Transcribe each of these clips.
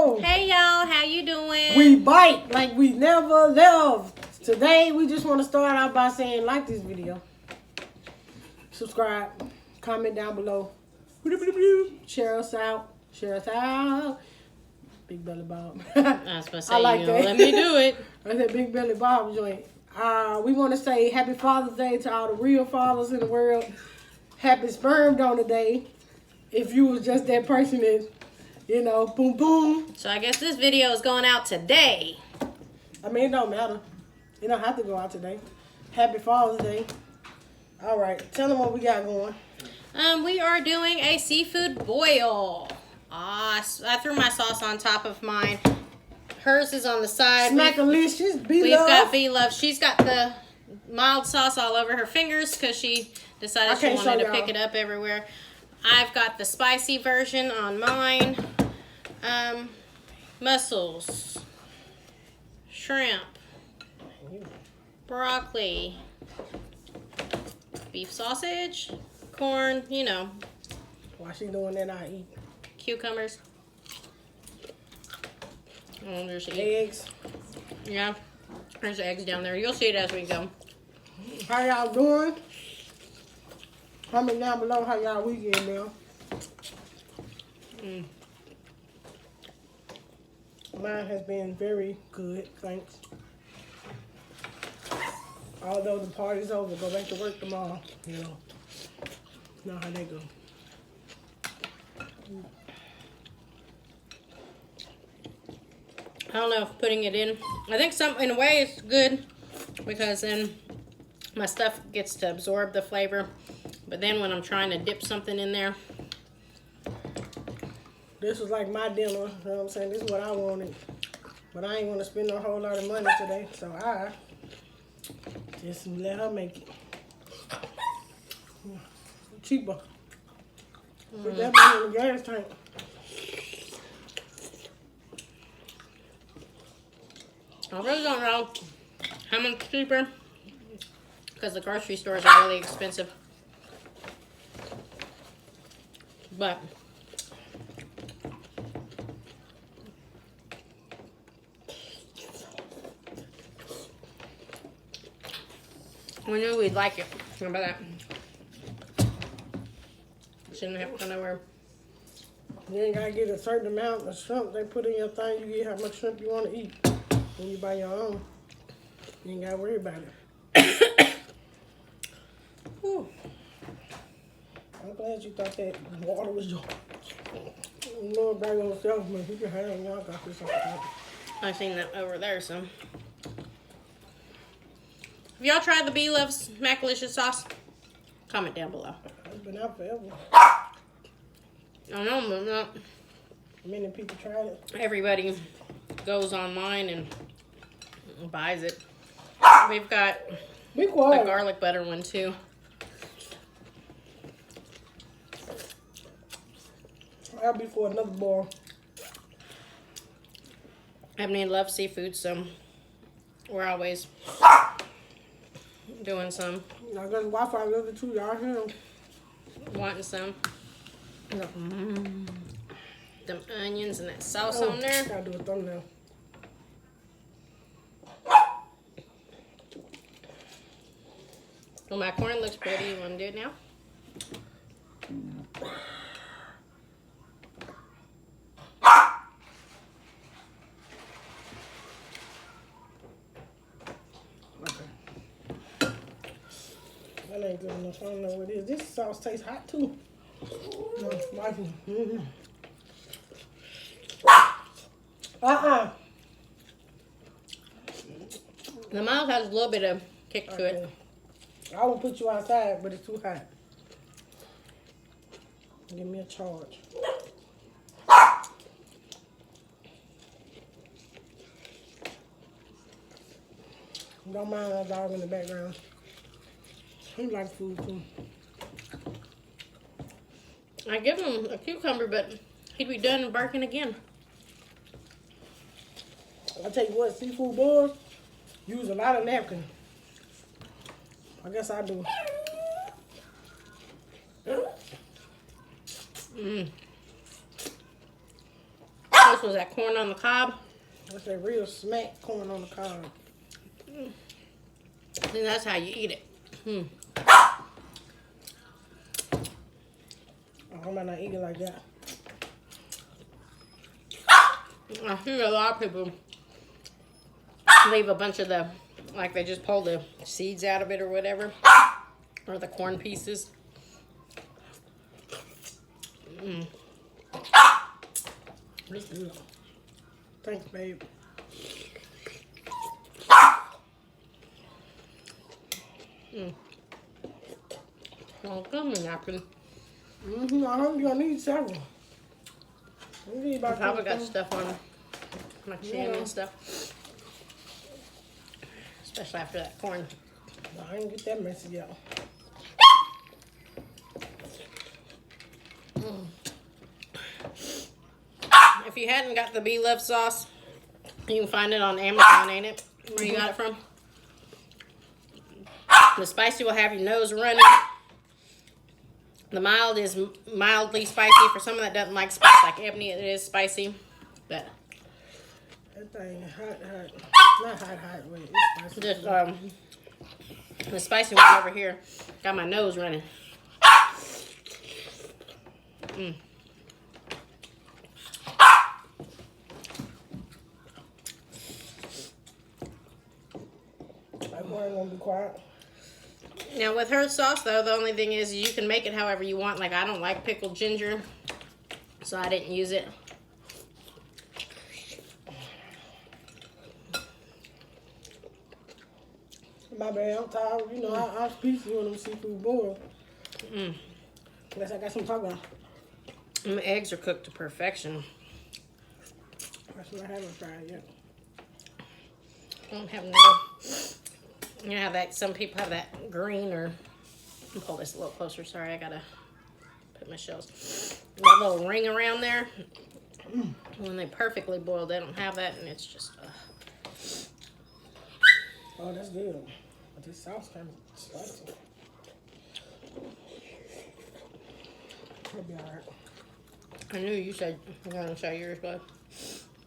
Hello. Hey y'all, how you doing? We bite like we never left. Today we just want to start out by saying like this video, subscribe, comment down below, share us out, Big Belly Bob. I was supposed to say, I like that. Let me do it. That's that Big Belly Bob joint. We want to say Happy Father's Day to all the real fathers in the world. Happy Sperm Donor Day. If you was just that person that, you know, boom, boom. So I guess this video is going out today. I mean, it don't matter. It don't have to go out today. Happy Father's Day. All right. Tell them what we got going. We are doing a seafood boil. I threw my sauce on top of mine. Hers is on the side. Smackalicious, Beloves. We've got Beloves. She's got the mild sauce all over her fingers because she decided she wanted to pick it up everywhere. I've got the spicy version on mine. Mussels, shrimp, broccoli, beef sausage, corn, you know. While she doing that, I eat. Cucumbers. Oh, there's eggs. Yeah, there's eggs down there. You'll see it as we go. How y'all doing? Comment down below how y'all weekend now. Mine has been very good, thanks. Although the party's over, go back to work tomorrow. You know how they go. I don't know if putting it in. I think in a way it's good because then my stuff gets to absorb the flavor. But then when I'm trying to dip something in there. This was like my dinner, you know what I'm saying? This is what I wanted. But I ain't want to spend a whole lot of money today, so I just let her make it. Cheaper. Put that money in the gas tank. I really don't know how much cheaper because the grocery stores are really expensive. But we knew we'd like it. Remember that? Shouldn't have to go nowhere. You ain't gotta get a certain amount of shrimp they put in your thing. You get how much shrimp you want to eat. When you buy your own, you ain't gotta worry about it. I'm glad you thought that water was your Lord by yourself, man. You can have it. Y'all got this on top. I seen that over there, so. Have y'all tried the Beloves smackalicious sauce? Comment down below. It's been out forever. I know, but not Many people tried it. everybody goes online and buys it. We've got the garlic butter one too. I'll be for another boil. Ebony loves seafood, so we're always doing some. I got the Wi-Fi the other two, y'all hear them. Wanting some. Them onions and that sauce on there. Gotta do a thumbnail. Well, my corn looks pretty. You want to do it now? That ain't good enough. I don't know what it is. This sauce tastes hot too. No, spicy. The mild has a little bit of kick to it. I won't put you outside, but it's too hot. Give me a charge. Don't mind that dog in the background. He likes food too. I give him a cucumber, but he'd be done barking again. I tell you what, seafood boils use a lot of napkins. I guess I do. this was that corn on the cob. That's that real smack corn on the cob. And that's how you eat it. I might not eat it like that. I hear a lot of people leave a bunch of the, like they just pull the seeds out of it or whatever, or the corn pieces. That's good. Thanks, babe. Well, come on, napkin. I hope you're gonna need several. I probably got stuff on my chin and stuff. Especially after that corn. No, I didn't get that messy out. If you hadn't got the Beloves sauce, you can find it on Amazon, ain't it? Where you got it from? The spicy will have your nose running. The mild is mildly spicy. For someone that doesn't like spice, like Ebony, it is spicy. But that thing hot. Not hot, wait, it's spicy. Just, the spicy one over here got my nose running. I'm gonna be quiet. Now with her sauce though, the only thing is you can make it however you want. Like I don't like pickled ginger, so I didn't use it. My bad, I'm tired. You know, I'm speaking when them seafood boil. Unless I got some talk on. My eggs are cooked to perfection. That's what I haven't tried yet. I don't have no. You know how that some people have that green or. I'll pull this a little closer. Sorry, I gotta put my shells. That little ring around there. When they perfectly boil, they don't have that, and it's just. Oh, that's good. But this sauce kind of spicy. It'll be alright. I knew you said you're gonna try yours, but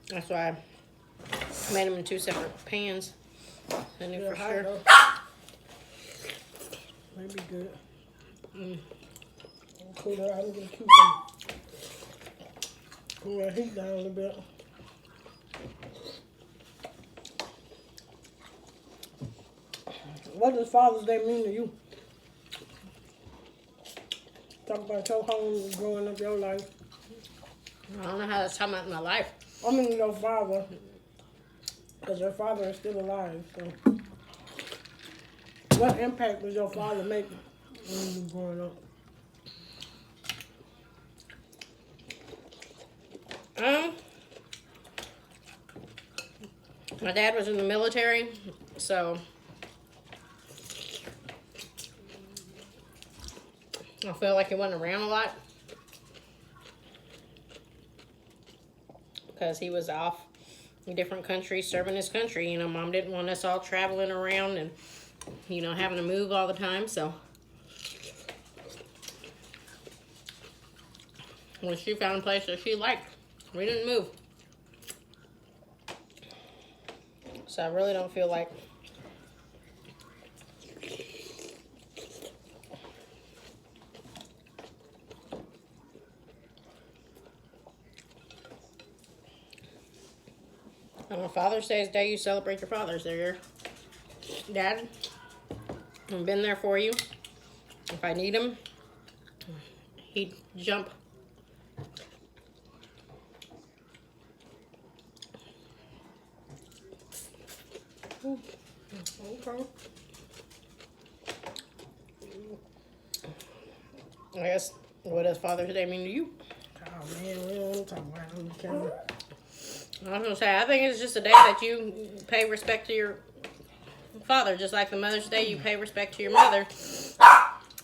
that's why I made them in 2 separate pans. I knew for sure. Might be good. Cool it out. I'm gonna keep cool that heat down a little bit. What does Father's Day mean to you? Talk about your home growing up your life. I don't know how that's talking about in my life. I mean your father. Because your father is still alive, so. What impact does your father make when you were growing up? My dad was in the military, so I feel like he wasn't around a lot because he was off in different countries serving his country. You know, Mom didn't want us all traveling around and, you know, having to move all the time, so when she found a place that she liked, we didn't move. So I really don't feel like on Father's Day is the day you celebrate your fathers. They're your dad. I've been there for you. If I need him, he'd jump. Okay. I guess, what does Father's Day mean to you? Oh man, we don't talk about it on the camera. I was gonna say, I think it's just a day that you pay respect to your father, just like the Mother's Day, you pay respect to your mother.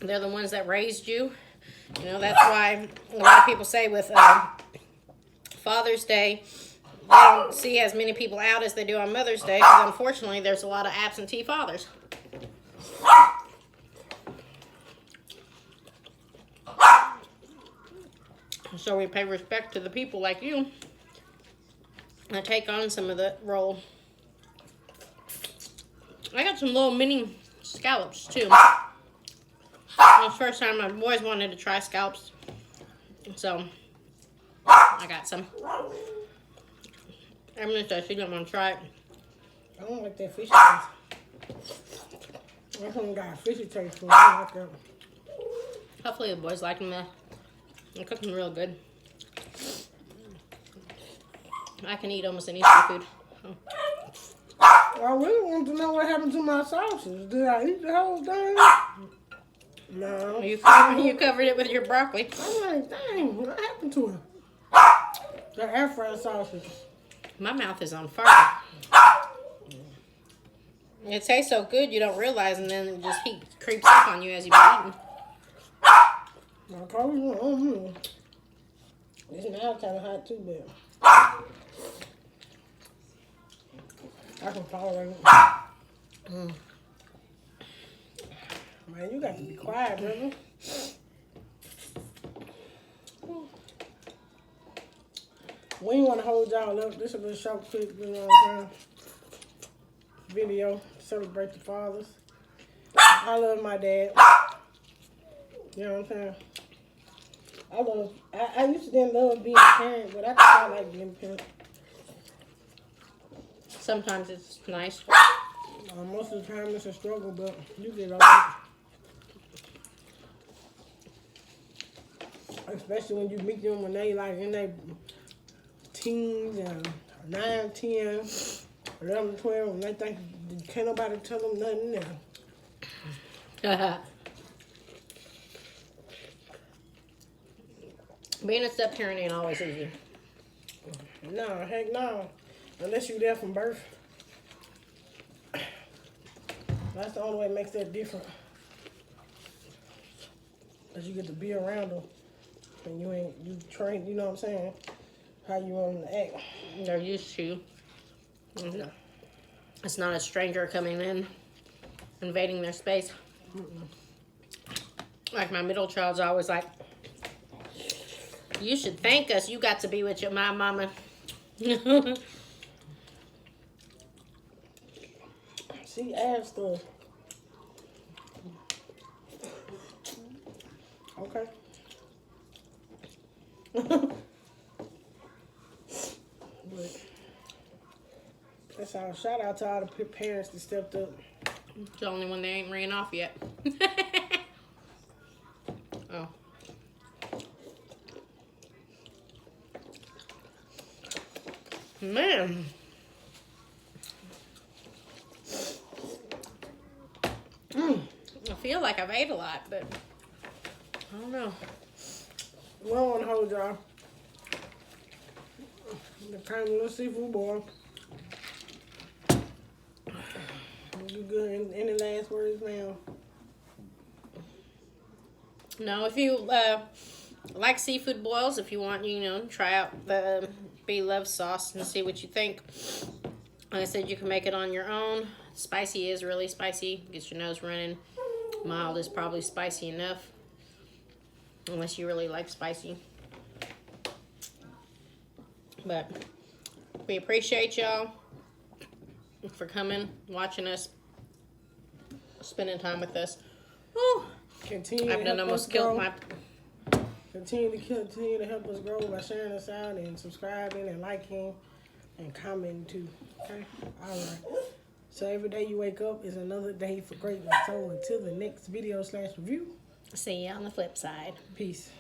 They're the ones that raised you. You know, that's why a lot of people say with Father's Day, they don't see as many people out as they do on Mother's Day, because unfortunately, there's a lot of absentee fathers. So we pay respect to the people like you I take on some of the roll. I got some little mini scallops too. It's the first time my boys wanted to try scallops, so I got some. Emily said she didn't want to try it. I don't like that fishy taste. I don't got a fishy taste for it. I like that. Hopefully the boys like them. They're cooking real good. I can eat almost any seafood. I really want to know what happened to my sausage. Did I eat the whole thing? No. You covered it with your broccoli. I'm like, dang, what happened to it? The air fried sausage. My mouth is on fire. It tastes so good you don't realize, and then it just heat creeps up on you as you be eating. My probably It's now kind of hot too, but I can tolerate it. Man, you got to be quiet, brother. We ain't want to hold y'all up. This is a short, quick, video to celebrate the fathers. I love my dad. You know what I'm saying? I used to didn't love being a parent, but I think I like being a parent. Sometimes it's nice. Most of the time it's a struggle, but you get over it. Especially when you meet them when they like in their teens and 9, 10, 11, 12, and they think can't nobody tell them nothing now. Being a step parent ain't always easy. No, heck no. Unless you're there from birth. That's the only way it makes that different. Because you get to be around them. And you train, you know what I'm saying? How you want them to act. They're used to. It's not a stranger coming in, invading their space. Like my middle child's always like, you should thank us. You got to be with my mama. She asked us. Okay. But that's all. Shout out to all the parents that stepped up. It's the only one they ain't ran off yet. Oh. Man. I feel like I've ate a lot, but I don't know. We don't want to hold y'all. The kind of little seafood boy. You good? Any last words, ma'am? No, if you like seafood boils, if you want, try out the Beloves sauce and see what you think. Like I said, you can make it on your own. Spicy is really spicy. Gets your nose running. Mild is probably spicy enough. Unless you really like spicy. But we appreciate y'all for coming, watching us, spending time with us. Woo. I've done almost killed my... Continue to help us grow by sharing us out and subscribing and liking and commenting too. Okay? All right. So every day you wake up is another day for greatness. So until the next video /review. See you on the flip side. Peace.